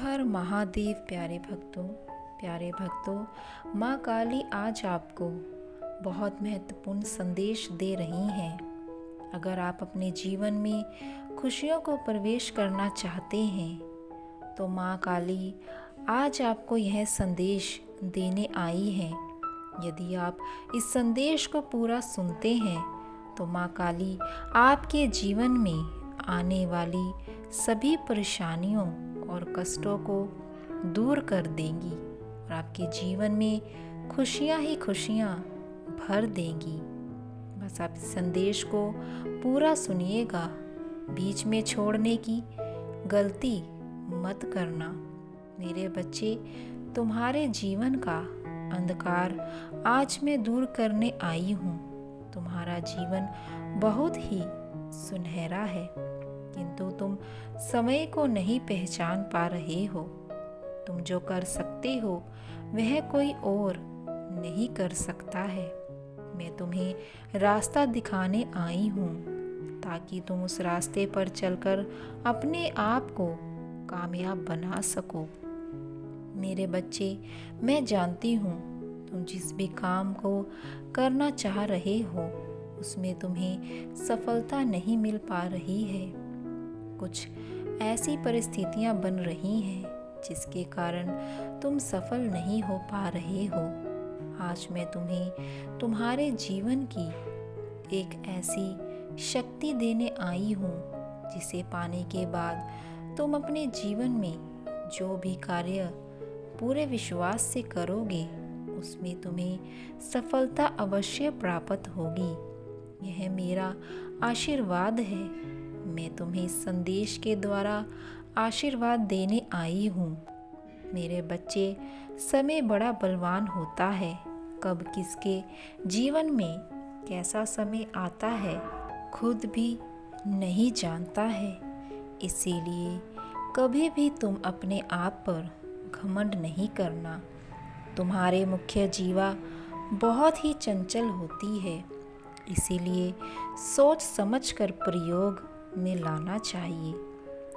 हर महादेव। प्यारे भक्तों, माँ काली आज आपको बहुत महत्वपूर्ण संदेश दे रही हैं। अगर आप अपने जीवन में खुशियों को प्रवेश करना चाहते हैं तो माँ काली आज आपको यह संदेश देने आई हैं। यदि आप इस संदेश को पूरा सुनते हैं तो माँ काली आपके जीवन में आने वाली सभी परेशानियों और कष्टों को दूर कर देंगी और आपके जीवन में खुशियाँ ही खुशियाँ भर देंगी। बस आप इस संदेश को पूरा सुनिएगा, बीच में छोड़ने की गलती मत करना। मेरे बच्चे, तुम्हारे जीवन का अंधकार आज मैं दूर करने आई हूँ। तुम्हारा जीवन बहुत ही सुनहरा है, किंतु तुम समय को नहीं पहचान पा रहे हो। तुम जो कर सकते हो वह कोई और नहीं कर सकता है। मैं तुम्हें रास्ता दिखाने आई हूँ ताकि तुम उस रास्ते पर चलकर अपने आप को कामयाब बना सको। मेरे बच्चे, मैं जानती हूँ तुम जिस भी काम को करना चाह रहे हो उसमें तुम्हें सफलता नहीं मिल पा रही है। कुछ ऐसी परिस्थितियां बन रही हैं जिसके कारण तुम सफल नहीं हो पा रहे हो। आज मैं तुम्हें तुम्हारे जीवन की एक ऐसी शक्ति देने आई हूँ जिसे पाने के बाद तुम अपने जीवन में जो भी कार्य पूरे विश्वास से करोगे उसमें तुम्हें सफलता अवश्य प्राप्त होगी। यह मेरा आशीर्वाद है। मैं तुम्हें इस संदेश के द्वारा आशीर्वाद देने आई हूँ। मेरे बच्चे, समय बड़ा बलवान होता है। कब किसके जीवन में कैसा समय आता है खुद भी नहीं जानता है। इसीलिए कभी भी तुम अपने आप पर घमंड नहीं करना। तुम्हारे मुख्य जीवा बहुत ही चंचल होती है, इसीलिए सोच समझकर प्रयोग में लाना चाहिए,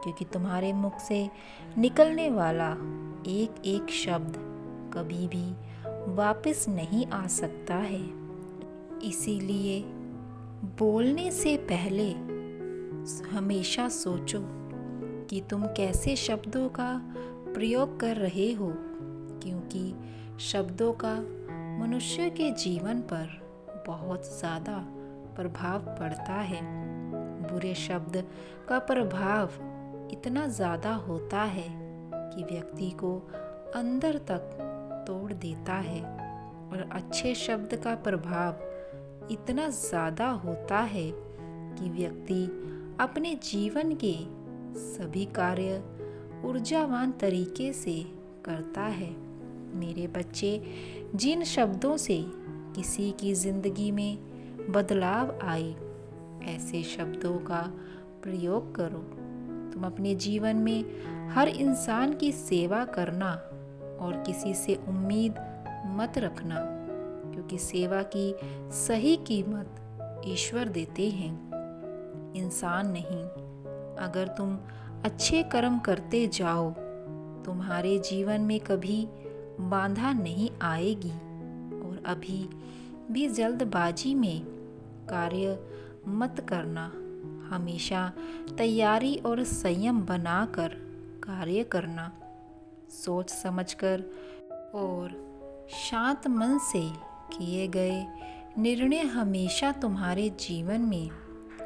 क्योंकि तुम्हारे मुख से निकलने वाला एक एक शब्द कभी भी वापस नहीं आ सकता है। इसीलिए बोलने से पहले हमेशा सोचो कि तुम कैसे शब्दों का प्रयोग कर रहे हो, क्योंकि शब्दों का मनुष्य के जीवन पर बहुत ज़्यादा प्रभाव पड़ता है। बुरे शब्द का प्रभाव इतना ज़्यादा होता है कि व्यक्ति को अंदर तक तोड़ देता है, और अच्छे शब्द का प्रभाव इतना ज़्यादा होता है कि व्यक्ति अपने जीवन के सभी कार्य ऊर्जावान तरीके से करता है। मेरे बच्चे, जिन शब्दों से किसी की जिंदगी में बदलाव आए ऐसे शब्दों का प्रयोग करो। तुम अपने जीवन में हर इंसान की सेवा करना और किसी से उम्मीद मत रखना, क्योंकि सेवा की सही कीमत ईश्वर देते हैं, इंसान नहीं। अगर तुम अच्छे कर्म करते जाओ तुम्हारे जीवन में कभी बाधा नहीं आएगी, और अभी भी जल्दबाजी में कार्य मत करना। हमेशा तैयारी और संयम बनाकर कार्य करना। सोच समझकर और शांत मन से किए गए निर्णय हमेशा तुम्हारे जीवन में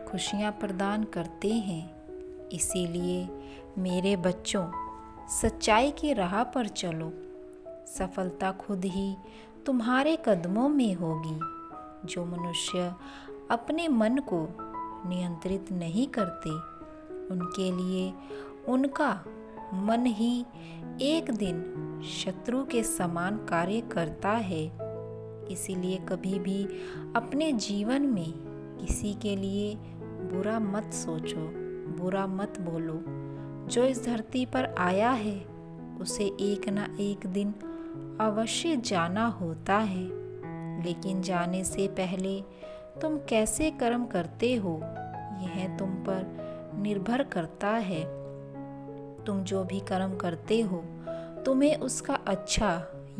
खुशियाँ प्रदान करते हैं। इसीलिए मेरे बच्चों, सच्चाई की राह पर चलो। सफलता खुद ही तुम्हारे कदमों में होगी। जो मनुष्य अपने मन को नियंत्रित नहीं करते उनके लिए उनका मन ही एक दिन शत्रु के समान कार्य करता है। इसीलिए कभी भी अपने जीवन में किसी के लिए बुरा मत सोचो, बुरा मत बोलो। जो इस धरती पर आया है उसे एक ना एक दिन अवश्य जाना होता है, लेकिन जाने से पहले तुम कैसे कर्म करते हो यह तुम पर निर्भर करता है। तुम जो भी कर्म करते हो तुम्हें उसका अच्छा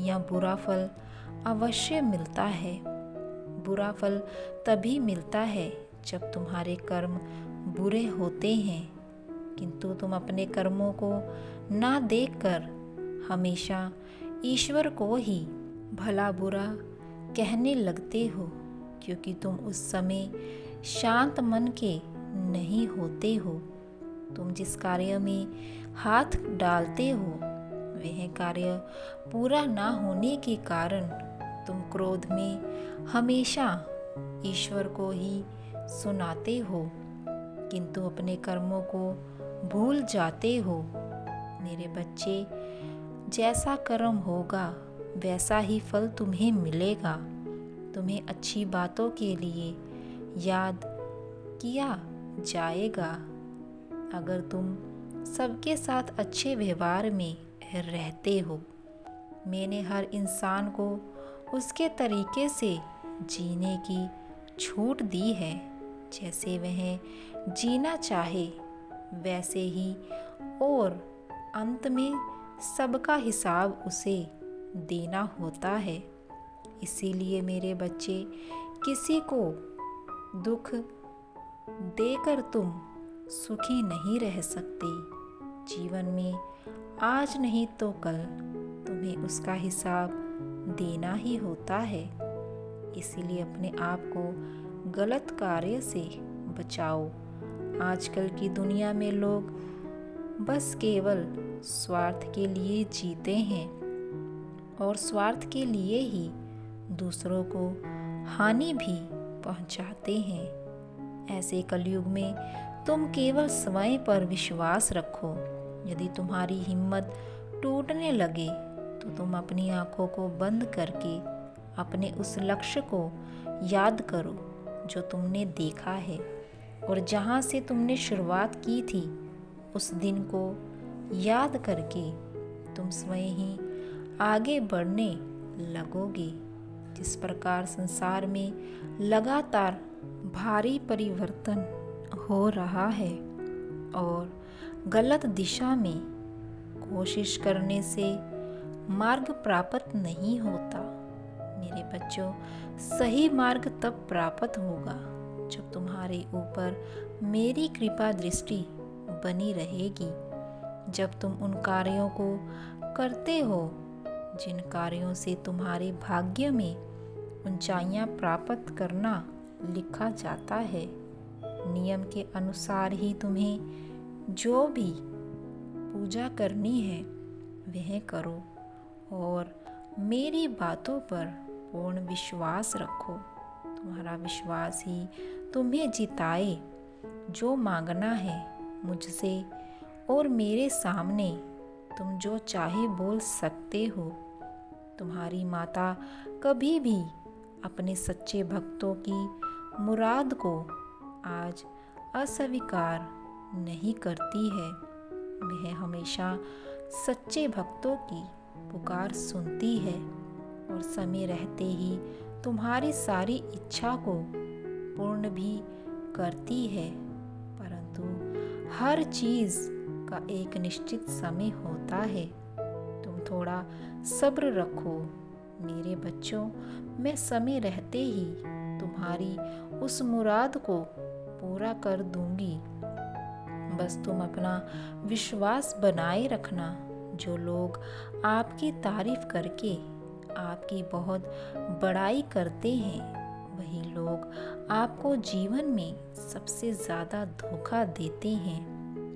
या बुरा फल अवश्य मिलता है। बुरा फल तभी मिलता है जब तुम्हारे कर्म बुरे होते हैं, किंतु तुम अपने कर्मों को ना देखकर हमेशा ईश्वर को ही भला बुरा कहने लगते हो, क्योंकि तुम उस समय शांत मन के नहीं होते हो। तुम जिस कार्य में हाथ डालते हो वह कार्य पूरा ना होने के कारण तुम क्रोध में हमेशा ईश्वर को ही सुनाते हो, किंतु अपने कर्मों को भूल जाते हो। मेरे बच्चे, जैसा कर्म होगा वैसा ही फल तुम्हें मिलेगा। तुम्हें अच्छी बातों के लिए याद किया जाएगा। अगर तुम सबके साथ अच्छे व्यवहार में रहते हो। मैंने हर इंसान को उसके तरीके से जीने की छूट दी है। जैसे वह जीना चाहे वैसे ही, और अंत में सबका हिसाब उसे देना होता है। इसीलिए मेरे बच्चे, किसी को दुख देकर तुम सुखी नहीं रह सकते। जीवन में आज नहीं तो कल तुम्हें उसका हिसाब देना ही होता है। इसीलिए अपने आप को गलत कार्य से बचाओ। आजकल की दुनिया में लोग बस केवल स्वार्थ के लिए जीते हैं और स्वार्थ के लिए ही दूसरों को हानि भी पहुंचाते हैं। ऐसे कलयुग में तुम केवल स्वयं पर विश्वास रखो। यदि तुम्हारी हिम्मत टूटने लगे तो तुम अपनी आंखों को बंद करके अपने उस लक्ष्य को याद करो जो तुमने देखा है, और जहाँ से तुमने शुरुआत की थी उस दिन को याद करके तुम स्वयं ही आगे बढ़ने लगोगे। जिस प्रकार संसार में लगातार भारी परिवर्तन हो रहा है और गलत दिशा में कोशिश करने से मार्ग प्राप्त नहीं होता। मेरे बच्चों, सही मार्ग तब प्राप्त होगा जब तुम्हारे ऊपर मेरी कृपा दृष्टि बनी रहेगी। जब तुम उन कार्यों को करते हो जिन कार्यों से तुम्हारे भाग्य में ऊंचाइयां प्राप्त करना लिखा जाता है। नियम के अनुसार ही तुम्हें जो भी पूजा करनी है वह करो और मेरी बातों पर पूर्ण विश्वास रखो। तुम्हारा विश्वास ही तुम्हें जिताए। जो मांगना है मुझसे और मेरे सामने तुम जो चाहे बोल सकते हो। तुम्हारी माता कभी भी अपने सच्चे भक्तों की मुराद को आज अस्वीकार नहीं करती है। वह हमेशा सच्चे भक्तों की पुकार सुनती है और समय रहते ही तुम्हारी सारी इच्छा को पूर्ण भी करती है। परंतु हर चीज़ का एक निश्चित समय होता है। तुम थोड़ा सब्र रखो मेरे बच्चों। मैं समय रहते ही तुम्हारी उस मुराद को पूरा कर दूंगी। बस तुम अपना विश्वास बनाए रखना। जो लोग आपकी तारीफ करके आपकी बहुत बड़ाई करते हैं वही लोग आपको जीवन में सबसे ज़्यादा धोखा देते हैं।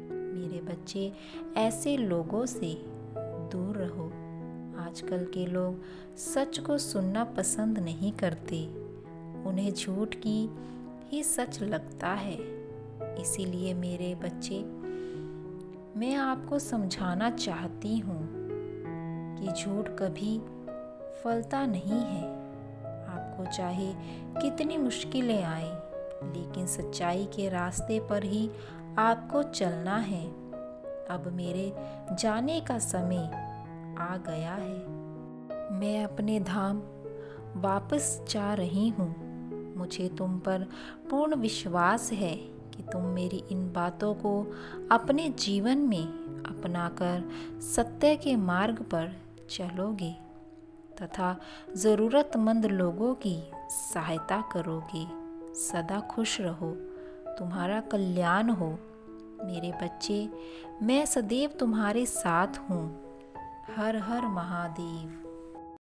मेरे बच्चे, ऐसे लोगों से दूर रहो। आजकल के लोग सच को सुनना पसंद नहीं करते। उन्हें झूठ की ही सच लगता है। इसीलिए मेरे बच्चे, मैं आपको समझाना चाहती हूँ कि झूठ कभी फलता नहीं है। आपको चाहे कितनी मुश्किलें आए, लेकिन सच्चाई के रास्ते पर ही आपको चलना है। अब मेरे जाने का समय आ गया है। मैं अपने धाम वापस जा रही हूँ। मुझे तुम पर पूर्ण विश्वास है कि तुम मेरी इन बातों को अपने जीवन में अपनाकर सत्य के मार्ग पर चलोगे तथा ज़रूरतमंद लोगों की सहायता करोगे। सदा खुश रहो, तुम्हारा कल्याण हो। मेरे बच्चे, मैं सदैव तुम्हारे साथ हूँ। हर हर महादेव।